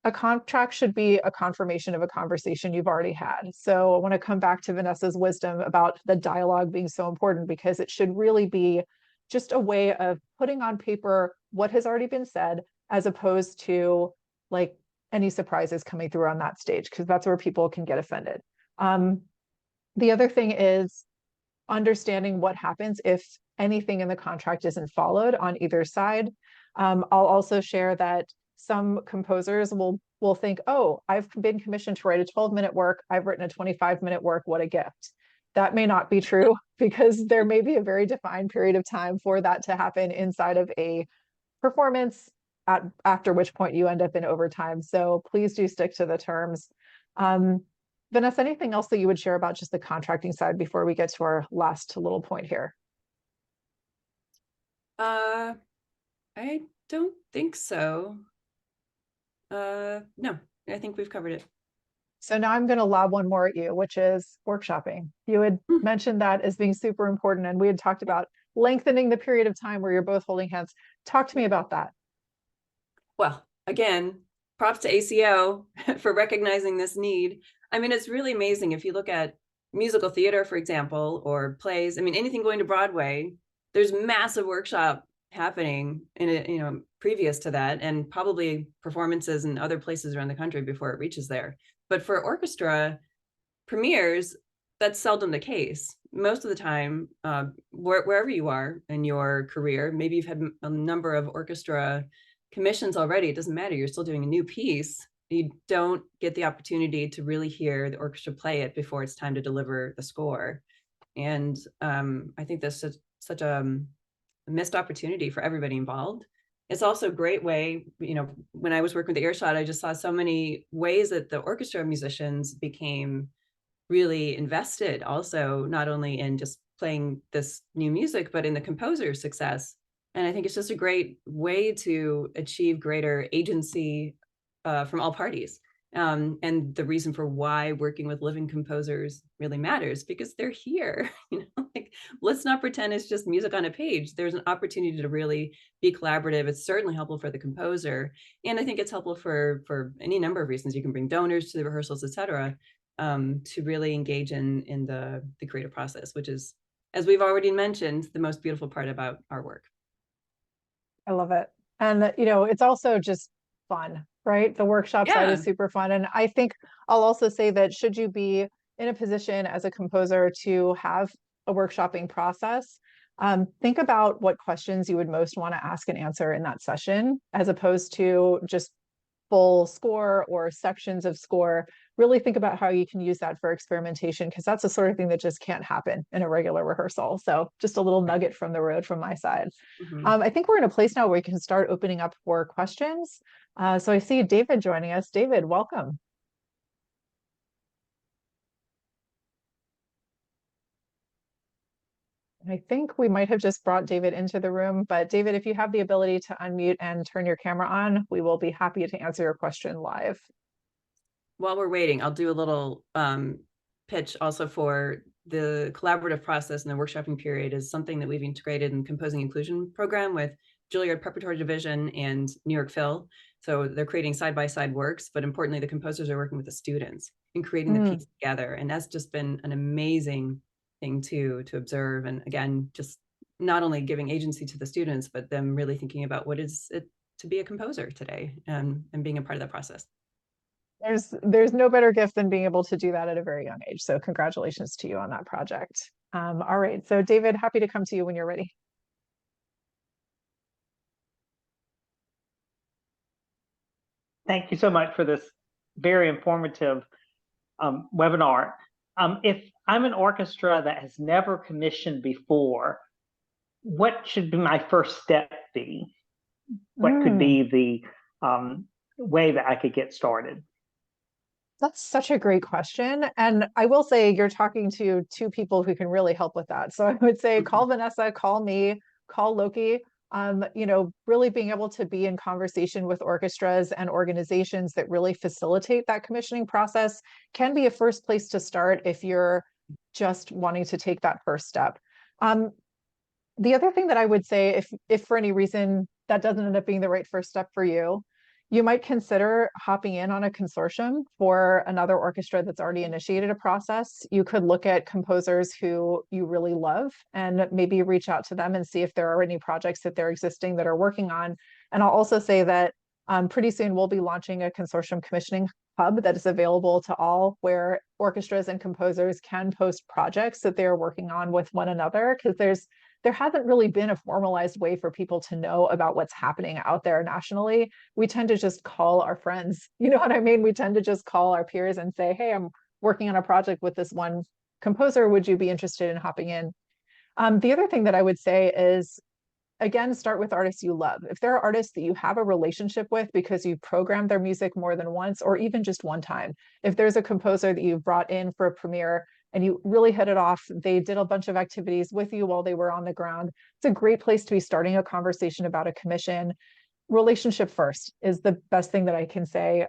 a contract should be a confirmation of a conversation you've already had. So I want to come back to Vanessa's wisdom about the dialogue being so important, because it should really be just a way of putting on paper what has already been said, as opposed to like any surprises coming through on that stage, because that's where people can get offended. The other thing is understanding what happens if anything in the contract isn't followed on either side. I'll also share that some composers will think, oh, I've been commissioned to write a 12-minute work, I've written a 25-minute work, what a gift. That may not be true, because there may be a very defined period of time for that to happen inside of a performance, after which point you end up in overtime. So please do stick to the terms. Vanessa, anything else that you would share about just the contracting side before we get to our last little point here? I don't think so. No, I think we've covered it. So now I'm going to lob one more at you, which is workshopping. You had mentioned that as being super important, and we had talked about lengthening the period of time where you're both holding hands. Talk to me about that. Well, again, props to ACO for recognizing this need. I mean, it's really amazing if you look at musical theater, for example, or plays. I mean, anything going to Broadway, there's massive workshop happening in it, you know, previous to that, and probably performances in other places around the country before it reaches there. But for orchestra premieres, that's seldom the case. Most of the time, wherever you are in your career, maybe you've had a number of orchestra commissions already, it doesn't matter, you're still doing a new piece. You don't get the opportunity to really hear the orchestra play it before it's time to deliver the score. And I think that's such a missed opportunity for everybody involved. It's also a great way, you know, when I was working with the EarShot, I just saw so many ways that the orchestra musicians became really invested also, not only in just playing this new music, but in the composer's success. And I think it's just a great way to achieve greater agency from all parties. And the reason for why working with living composers really matters, because they're here. You know, like, let's not pretend it's just music on a page. There's an opportunity to really be collaborative. It's certainly helpful for the composer, and I think it's helpful for any number of reasons. You can bring donors to the rehearsals, etc., to really engage in the creative process, which is, as we've already mentioned, the most beautiful part about our work. I love it. And, you know, it's also just fun, right? The workshop side is super fun. And I think I'll also say that should you be in a position as a composer to have a workshopping process, think about what questions you would most want to ask and answer in that session, as opposed to just full score or sections of score. Really think about how you can use that for experimentation, because that's the sort of thing that just can't happen in a regular rehearsal. So just a little nugget from the road from my side. I think we're in a place now where we can start opening up for questions. So I see David joining us. David, welcome. I think we might have just brought David into the room, but David, if you have the ability to unmute and turn your camera on, we will be happy to answer your question live. While we're waiting, I'll do a little pitch also for the collaborative process, and the workshopping period is something that we've integrated in Composing Inclusion program with Juilliard Preparatory Division and New York Phil. So they're creating side-by-side works, but importantly, the composers are working with the students and creating the piece together. And that's just been an amazing thing to observe. And again, just not only giving agency to the students, but them really thinking about what is it to be a composer today, and being a part of that process. There's no better gift than being able to do that at a very young age. So congratulations to you on that project. All right. So David, happy to come to you when you're ready. Thank you so much for this very informative webinar. If I'm an orchestra that has never commissioned before, what should be my first step be? What could be the way that I could get started? That's such a great question. And I will say you're talking to two people who can really help with that. So I would say call Vanessa, call me, call Loki. You know, really being able to be in conversation with orchestras and organizations that really facilitate that commissioning process can be a first place to start if you're just wanting to take that first step. The other thing that I would say, if for any reason that doesn't end up being the right first step for you, you might consider hopping in on a consortium for another orchestra that's already initiated a process. You could look at composers who you really love and maybe reach out to them and see if there are any projects that they're existing that are working on. And I'll also say that pretty soon we'll be launching a consortium commissioning hub that is available to all, where orchestras and composers can post projects that they're working on with one another, because there hasn't really been a formalized way for people to know about what's happening out there nationally. We tend to just call our friends, you know what I mean? We tend to just call our peers and say, hey, I'm working on a project with this one composer. Would you be interested in hopping in? The other thing that I would say is, again, start with artists you love. If there are artists that you have a relationship with because you've programmed their music more than once, or even just one time, if there's a composer that you've brought in for a premiere and you really hit it off, they did a bunch of activities with you while they were on the ground, it's a great place to be starting a conversation about a commission. Relationship first is the best thing that I can say,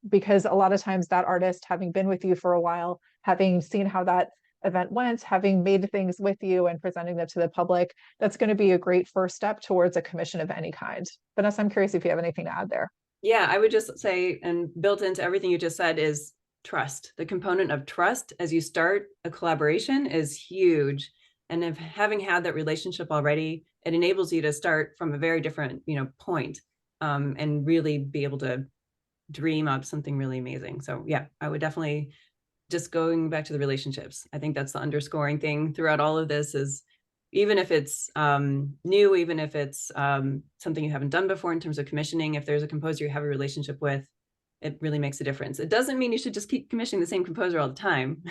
because a lot of times that artist, having been with you for a while, having seen how that event went, having made things with you and presenting them to the public, that's going to be a great first step towards a commission of any kind. Vanessa, I'm curious if you have anything to add there. Yeah, I would just say, and built into everything you just said, is trust. The component of trust as you start a collaboration is huge. And if having had that relationship already, it enables you to start from a very different, point, and really be able to dream up something really amazing. So yeah, I would definitely, just going back to the relationships, I think that's the underscoring thing throughout all of this is, even if it's new, even if it's something you haven't done before in terms of commissioning, if there's a composer you have a relationship with, it really makes a difference. It doesn't mean you should just keep commissioning the same composer all the time,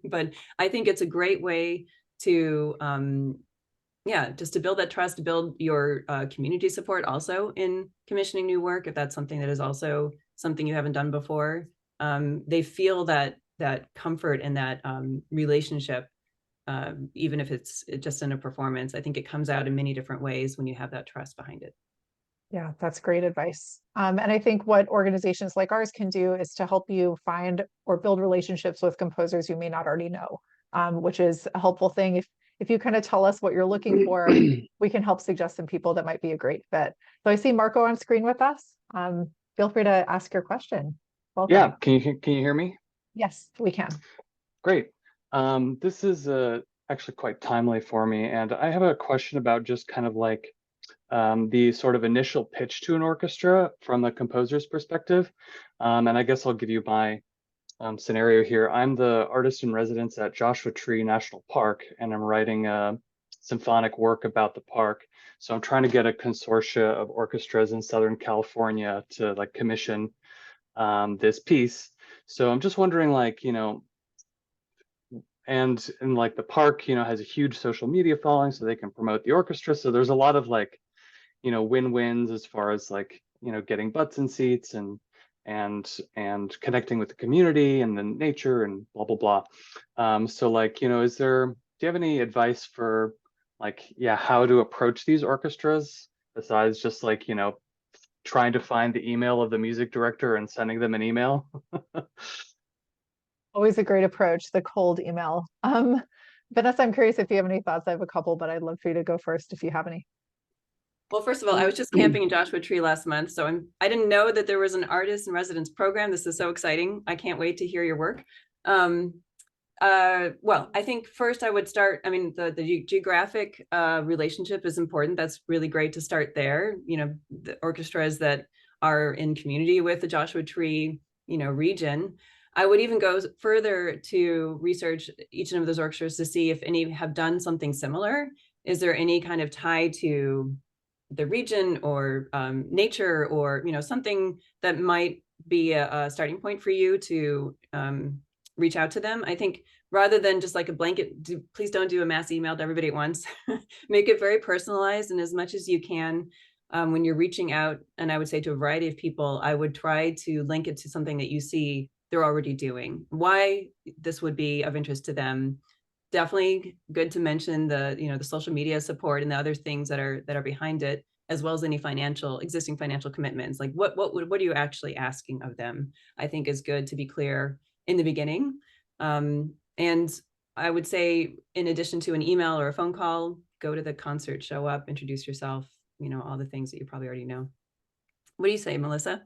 but I think it's a great way to, just to build that trust, to build your community support also in commissioning new work. If that's something that is also something you haven't done before, they feel that comfort and that relationship, even if it's just in a performance. I think it comes out in many different ways when you have that trust behind it. Yeah, that's great advice. And I think what organizations like ours can do is to help you find or build relationships with composers you may not already know, which is a helpful thing. If you kind of tell us what you're looking for, we can help suggest some people that might be a great fit. So I see Marco on screen with us. Feel free to ask your question. Welcome. Yeah, can you hear me? Yes, we can. Great. This is actually quite timely for me, and I have a question about just kind of like the sort of initial pitch to an orchestra from the composer's perspective. And I guess I'll give you my scenario here. I'm the artist in residence at Joshua Tree National Park, and I'm writing a symphonic work about the park. So I'm trying to get a consortia of orchestras in Southern California to like commission this piece. So I'm just wondering, like, and like the park, has a huge social media following, so they can promote the orchestra. So there's a lot of like, win-wins as far as like, getting butts in seats and connecting with the community and the nature and blah blah blah. So like, do you have any advice for like, how to approach these orchestras besides just like, trying to find the email of the music director and sending them an email? Always a great approach, the cold email. Vanessa, I'm curious if you have any thoughts. I have a couple, but I'd love for you to go first if you have any. Well, first of all, I was just camping in Joshua Tree last month, so I didn't know that there was an artist in residence program. This is so exciting. I can't wait to hear your work. Well, I think first I would start, the geographic relationship is important. That's really great to start there. The orchestras that are in community with the Joshua Tree, region. I would even go further to research each of those orchestras to see if any have done something similar. Is there any kind of tie to the region or nature, or something that might be a starting point for you to reach out to them? I think rather than just like a blanket, please don't do a mass email to everybody at once. Make it very personalized, and as much as you can, when you're reaching out, and I would say to a variety of people, I would try to link it to something that you see they're already doing, why this would be of interest to them. Definitely good to mention the the social media support and the other things that are behind it, as well as any existing financial commitments. Like what are you actually asking of them? I think is good to be clear in the beginning. And I would say, in addition to an email or a phone call, go to the concert, show up, introduce yourself, all the things that you probably already know. What do you say, Melissa?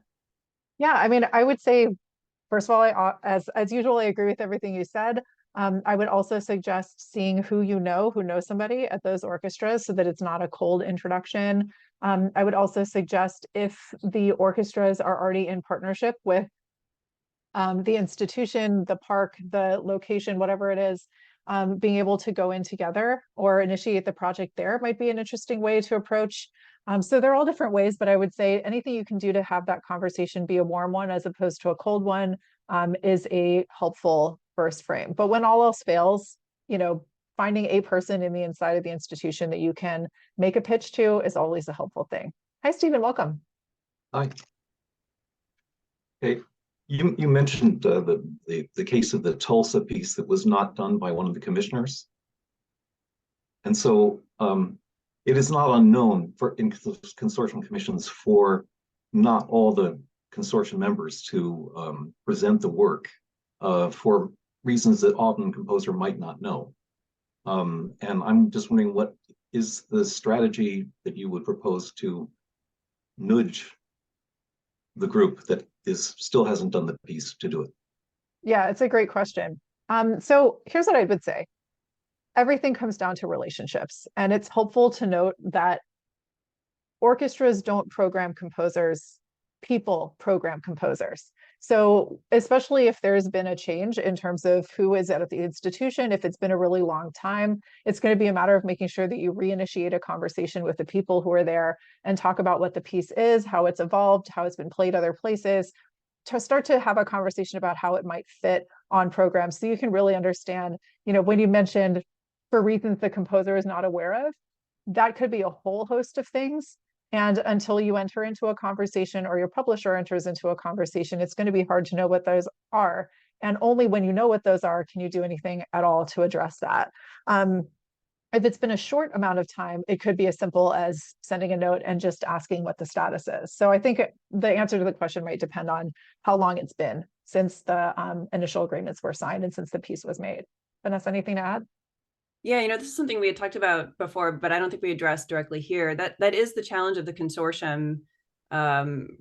Yeah, I would say, first of all, as usual, I agree with everything you said. I would also suggest seeing who knows somebody at those orchestras, so that it's not a cold introduction. I would also suggest, if the orchestras are already in partnership with the institution, the park, the location, whatever it is, being able to go in together or initiate the project there might be an interesting way to approach. So they're all different ways, but I would say anything you can do to have that conversation be a warm one as opposed to a cold one is a helpful first frame. But when all else fails, finding a person in the inside of the institution that you can make a pitch to is always a helpful thing. Hi, Stephen, welcome. Hi. Okay, you mentioned the case of the Tulsa piece that was not done by one of the commissioners. And so it is not unknown in consortium commissions for not all the consortium members to present the work for reasons that often composer might not know. And I'm just wondering, what is the strategy that you would propose to nudge the group that still hasn't done the piece to do it? Yeah, it's a great question. So here's what I would say. Everything comes down to relationships. And it's helpful to note that orchestras don't program composers, people program composers. So especially if there's been a change in terms of who is at the institution, if it's been a really long time, it's going to be a matter of making sure that you reinitiate a conversation with the people who are there and talk about what the piece is, how it's evolved, how it's been played other places, to start to have a conversation about how it might fit on programs. So you can really understand, when you mentioned for reasons the composer is not aware of, that could be a whole host of things. And until you enter into a conversation or your publisher enters into a conversation, it's going to be hard to know what those are. And only when you know what those are, can you do anything at all to address that. If it's been a short amount of time, it could be as simple as sending a note and just asking what the status is. So I think the answer to the question might depend on how long it's been since the initial agreements were signed and since the piece was made. Vanessa, anything to add? Yeah, this is something we had talked about before, but I don't think we addressed directly here. That is the challenge of the consortium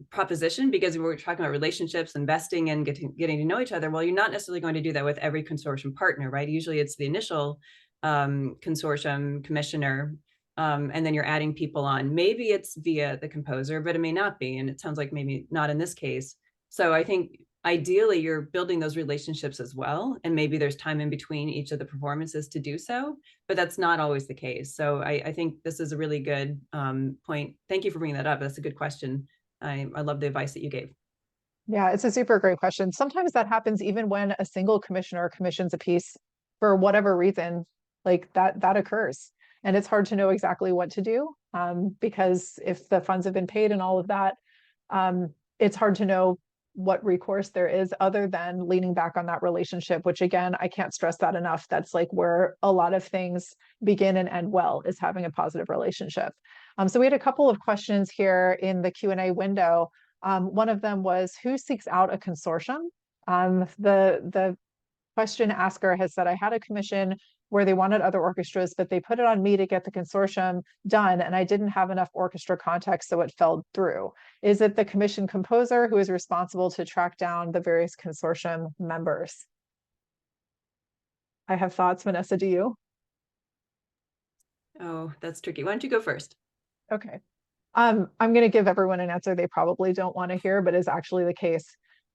proposition, because we were talking about relationships, investing, and getting to know each other. Well, you're not necessarily going to do that with every consortium partner, right? Usually it's the initial consortium commissioner, and then you're adding people on. Maybe it's via the composer, but it may not be. And it sounds like maybe not in this case. So I think ideally you're building those relationships as well. And maybe there's time in between each of the performances to do so, but that's not always the case. So I think this is a really good point. Thank you for bringing that up. That's a good question. I love the advice that you gave. Yeah, it's a super great question. Sometimes that happens even when a single commissioner commissions a piece for whatever reason, like that occurs. And it's hard to know exactly what to do because if the funds have been paid and all of that, it's hard to know what recourse there is other than leaning back on that relationship, which again, I can't stress that enough. That's like where a lot of things begin and end well, is having a positive relationship. So we had a couple of questions here in the Q&A window. One of them was, who seeks out a consortium? The question asker has said, I had a commission where they wanted other orchestras, but they put it on me to get the consortium done, and I didn't have enough orchestra context, so it fell through. Is it the commission composer who is responsible to track down the various consortium members? I have thoughts. Vanessa, do you? Oh, that's tricky. Why don't you go first? Okay. I'm going to give everyone an answer they probably don't want to hear, but is actually the case.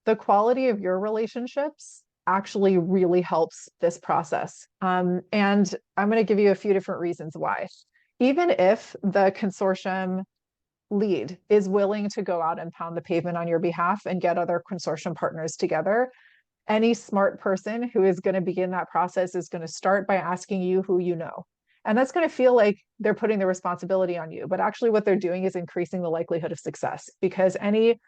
The quality of your relationships actually really helps this process. And I'm going to give you a few different reasons why. Even if the consortium lead is willing to go out and pound the pavement on your behalf and get other consortium partners together, any smart person who is going to begin that process is going to start by asking you who you know. And that's going to feel like they're putting the responsibility on you, but actually what they're doing is increasing the likelihood of success, because any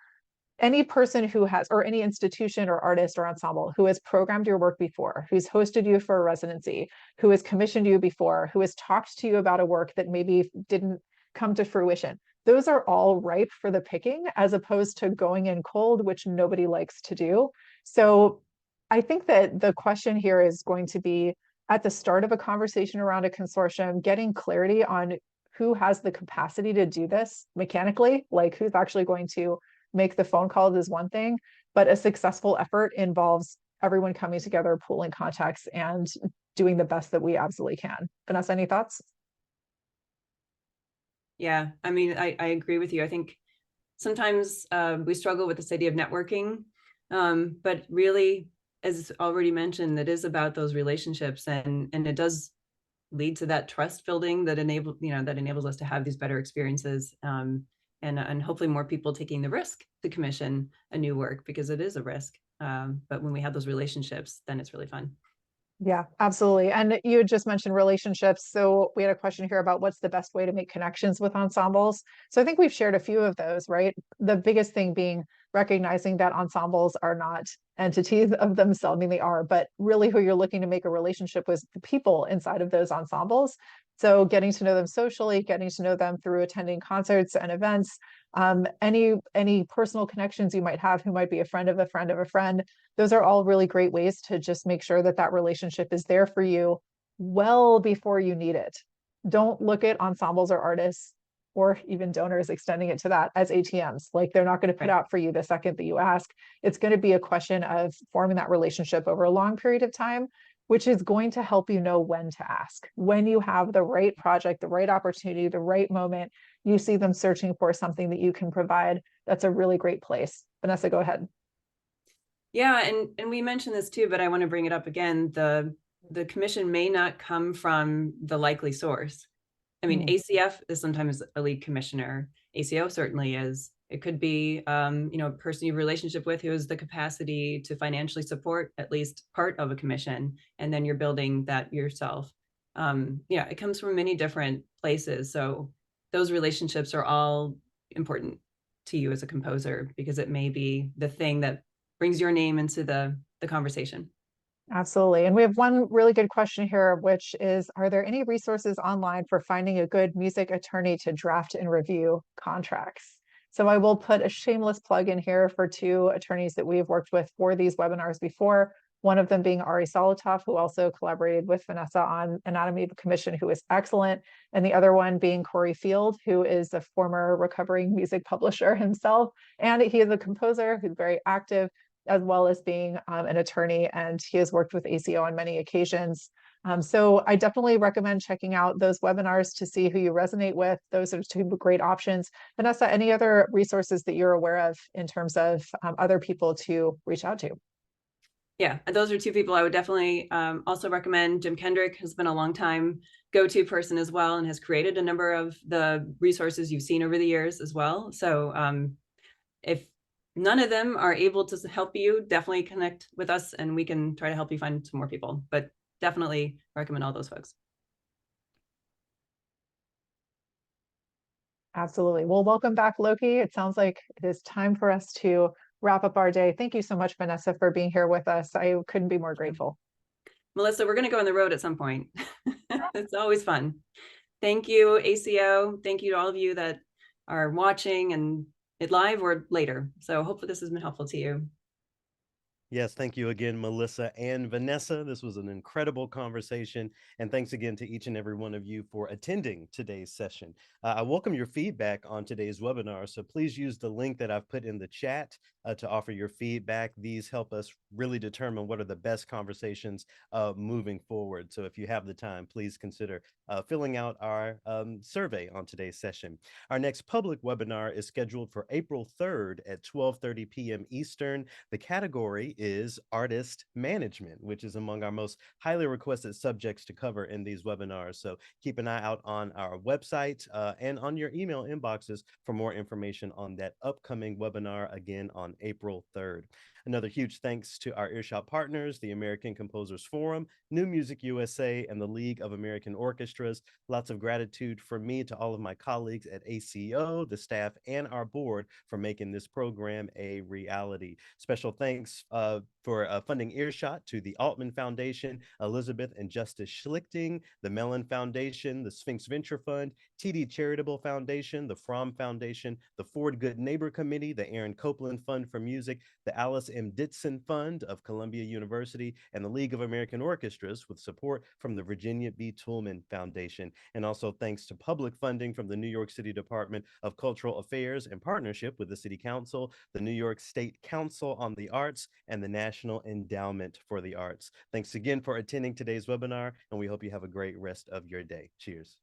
person who has, or any institution or artist or ensemble who has programmed your work before, who's hosted you for a residency, who has commissioned you before, who has talked to you about a work that maybe didn't come to fruition, those are all ripe for the picking, as opposed to going in cold, which nobody likes to do. So I think that the question here is going to be, at the start of a conversation around a consortium, getting clarity on who has the capacity to do this mechanically, like who's actually going to make the phone calls is one thing, but a successful effort involves everyone coming together, pooling contacts, and doing the best that we absolutely can. Vanessa, any thoughts? Yeah, I mean, I agree with you. I think sometimes we struggle with this idea of networking, but really, as already mentioned, it is about those relationships, and it does lead to that trust building that enables us to have these better experiences, and hopefully more people taking the risk to commission a new work, because it is a risk. But when we have those relationships, then it's really fun. Yeah, absolutely. And you had just mentioned relationships. So we had a question here about what's the best way to make connections with ensembles. So I think we've shared a few of those, right? The biggest thing being recognizing that ensembles are not entities of themselves. I mean, they are, but really who you're looking to make a relationship with the people inside of those ensembles. So getting to know them socially, getting to know them through attending concerts and events, any personal connections you might have who might be a friend of a friend of a friend, those are all really great ways to just make sure that that relationship is there for you well before you need it. Don't look at ensembles or artists or even donors extending it to that as ATMs. Like they're not going to put Right. out for you the second that you ask. It's going to be a question of forming that relationship over a long period of time, which is going to help you know when to ask. When you have the right project, the right opportunity, the right moment, you see them searching for something that you can provide. That's a really great place. Vanessa, go ahead. Yeah, and we mentioned this too, but I want to bring it up again. The commission may not come from the likely source. I mean, ACF is sometimes a lead commissioner. ACO certainly is. It could be, a person you have a relationship with who has the capacity to financially support at least part of a commission, and then you're building that yourself. Yeah, it comes from many different places. So those relationships are all important to you as a composer because it may be the thing that brings your name into the conversation. Absolutely. And we have one really good question here, which is, are there any resources online for finding a good music attorney to draft and review contracts? So I will put a shameless plug in here for two attorneys that we've worked with for these webinars before. One of them being Ari Solotov, who also collaborated with Vanessa on Anatomy of a Commission, who is excellent. And the other one being Corey Field, who is a former recovering music publisher himself. And he is a composer who's very active, as well as being an attorney, and he has worked with ACO on many occasions. So I definitely recommend checking out those webinars to see who you resonate with. Those are two great options. Vanessa, any other resources that you're aware of in terms of other people to reach out to? Yeah, those are two people I would definitely also recommend. Jim Kendrick has been a long time go-to person as well and has created a number of the resources you've seen over the years as well. So if none of them are able to help you, definitely connect with us and we can try to help you find some more people, but definitely recommend all those folks. Absolutely. Well, welcome back, Loki. It sounds like it is time for us to wrap up our day. Thank you so much, Vanessa, for being here with us. I couldn't be more grateful. Melissa, we're going to go on the road at some point. It's always fun. Thank you, ACO. Thank you to all of you that are watching and it live or later. So hopefully this has been helpful to you. Yes, thank you again, Melissa and Vanessa. This was an incredible conversation. And thanks again to each and every one of you for attending today's session. I welcome your feedback on today's webinar. So please use the link that I've put in the chat to offer your feedback. These help us really determine what are the best conversations moving forward. So if you have the time, please consider filling out our survey on today's session. Our next public webinar is scheduled for April 3rd at 12:30 p.m. Eastern. The category is artist management, which is among our most highly requested subjects to cover in these webinars. So keep an eye out on our website and on your email inboxes for more information on that upcoming webinar again on April 3rd. Another huge thanks to our EarShot partners, the American Composers Forum, New Music USA, and the League of American Orchestras. Lots of gratitude from me to all of my colleagues at ACO, the staff, and our board for making this program a reality. Special thanks for funding EarShot to the Altman Foundation, Elizabeth and Justice Schlichting, the Mellon Foundation, the Sphinx Venture Fund, TD Charitable Foundation, the Fromm Foundation, the Ford Good Neighbor Committee, the Aaron Copeland Fund for Music, the Alice M. Ditson Fund of Columbia University, and the League of American Orchestras with support from the Virginia B. Toolman Foundation. And also thanks to public funding from the New York City Department of Cultural Affairs in partnership with the City Council, the New York State Council on the Arts, and the National Endowment for the Arts. Thanks again for attending today's webinar, and we hope you have a great rest of your day. Cheers.